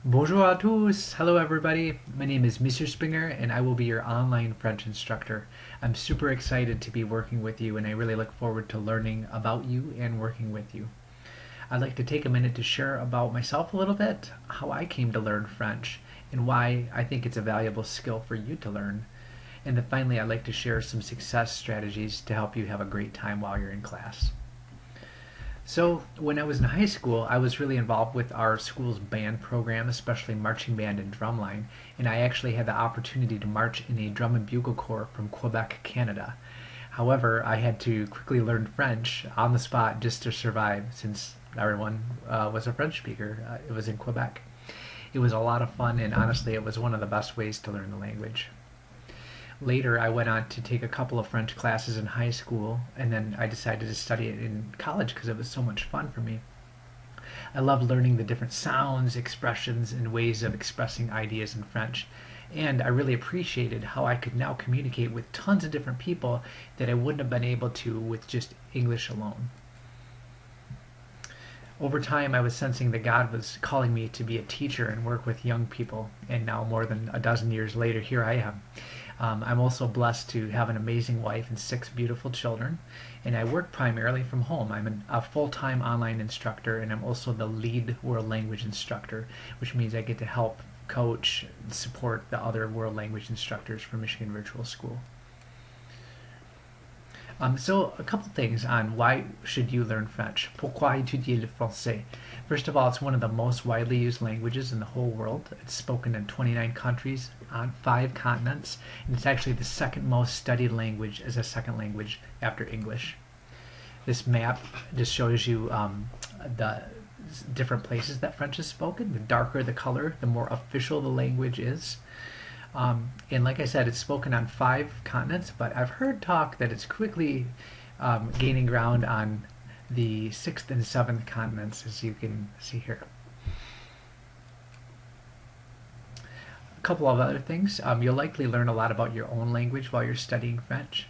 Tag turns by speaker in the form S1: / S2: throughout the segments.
S1: Bonjour à tous! Hello everybody, my name is Mr. Springer and I will be your online French instructor. I'm super excited to be working with you and I really look forward to learning about you and working with you. I'd like to take a minute to share about myself a little bit, how I came to learn French, and why I think it's a valuable skill for you to learn. And then finally, I'd like to share some success strategies to help you have a great time while you're in class. So when I was in high school, I was really involved with our school's band program, especially marching band and drumline, and I actually had the opportunity to march in a drum and bugle corps from Quebec, Canada. However, I had to quickly learn French on the spot just to survive since everyone was a French speaker. It was in Quebec. It was a lot of fun, and honestly, it was one of the best ways to learn the language. Later, I went on to take a couple of French classes in high school, and then I decided to study it in college because it was so much fun for me. I loved learning the different sounds, expressions, and ways of expressing ideas in French. And I really appreciated how I could now communicate with tons of different people that I wouldn't have been able to with just English alone. Over time, I was sensing that God was calling me to be a teacher and work with young people, and now more than a dozen years later, here I am. I'm also blessed to have an amazing wife and 6 beautiful children, and I work primarily from home. I'm a full-time online instructor, and I'm also the lead world language instructor, which means I get to help coach and support the other world language instructors for Michigan Virtual School. So a couple things on why should you learn French. Pourquoi étudier le français? First of all, it's one of the most widely used languages in the whole world. It's spoken in 29 countries on 5 continents, and it's actually the second most studied language as a second language after English. This map just shows you the different places that French is spoken. The darker the color, the more official the language is. And like I said, it's spoken on 5 continents, but I've heard talk that it's quickly gaining ground on the 6th and 7th continents, as you can see here. A couple of other things. You'll likely learn a lot about your own language while you're studying French,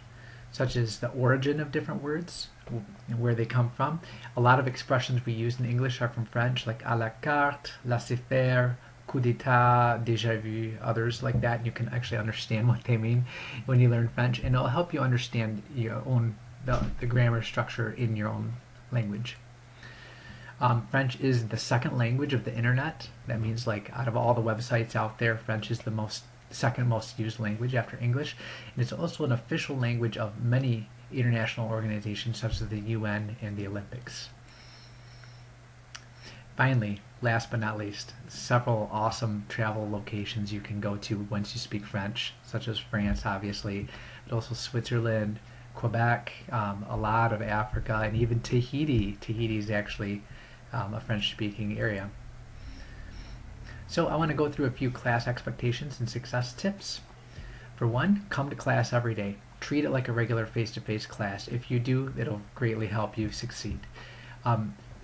S1: such as the origin of different words, where they come from. A lot of expressions we use in English are from French, like à la carte, laissez faire, coup d'état, déjà vu, others like that. You can actually understand what they mean when you learn French, and it'll help you understand your own the grammar structure in your own language. French is the second language of the internet. That means, like, out of all the websites out there, French is the second most used language after English, and it's also an official language of many international organizations such as the UN and the Olympics. Finally, last but not least, several awesome travel locations you can go to once you speak French, such as France, obviously, but also Switzerland, Quebec, a lot of Africa, and even Tahiti. Tahiti is actually a French-speaking area. So I want to go through a few class expectations and success tips. For one, come to class every day. Treat it like a regular face-to-face class. If you do, it'll greatly help you succeed.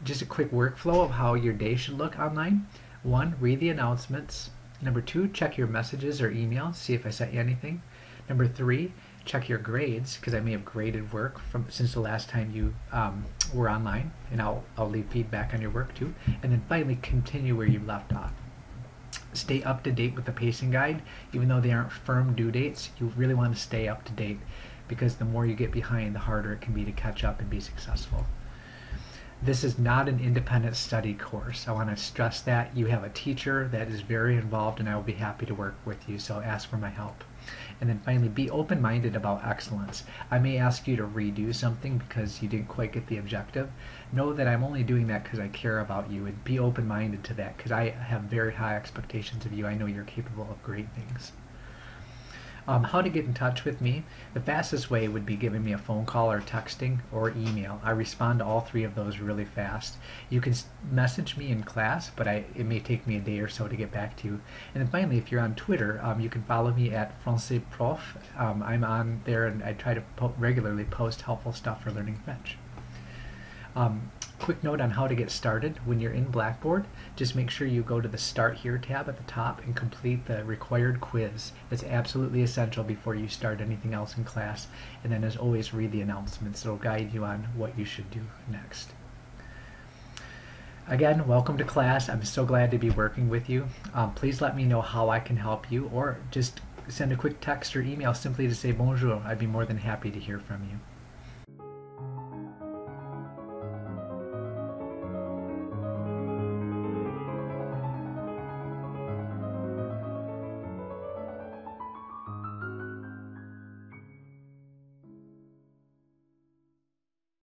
S1: Just a quick workflow of how your day should look online. 1, read the announcements. Number 2, check your messages or emails, see if I sent you anything. Number 3, check your grades, because I may have graded work since the last time you were online, and I'll leave feedback on your work too. And then finally, continue where you left off. Stay up to date with the pacing guide. Even though they aren't firm due dates, you really want to stay up to date, because the more you get behind, the harder it can be to catch up and be successful. This is not an independent study course. I want to stress that. You have a teacher that is very involved, and I will be happy to work with you, so ask for my help. And then finally, be open-minded about excellence. I may ask you to redo something because you didn't quite get the objective. Know that I'm only doing that because I care about you, and be open-minded to that, because I have very high expectations of you. I know you're capable of great things. How to get in touch with me? The fastest way would be giving me a phone call or texting or email. I respond to all 3 of those really fast. You can message me in class, but it may take me a day or so to get back to you. And then finally, if you're on Twitter, you can follow me at Français Prof. I'm on there, and I try to regularly post helpful stuff for learning French. Quick note on how to get started. When you're in Blackboard, just make sure you go to the Start Here tab at the top and complete the required quiz. It's absolutely essential before you start anything else in class. And then, as always, read the announcements. It'll guide you on what you should do next. Again, welcome to class. I'm so glad to be working with you. Please let me know how I can help you, or just send a quick text or email simply to say bonjour. I'd be more than happy to hear from you.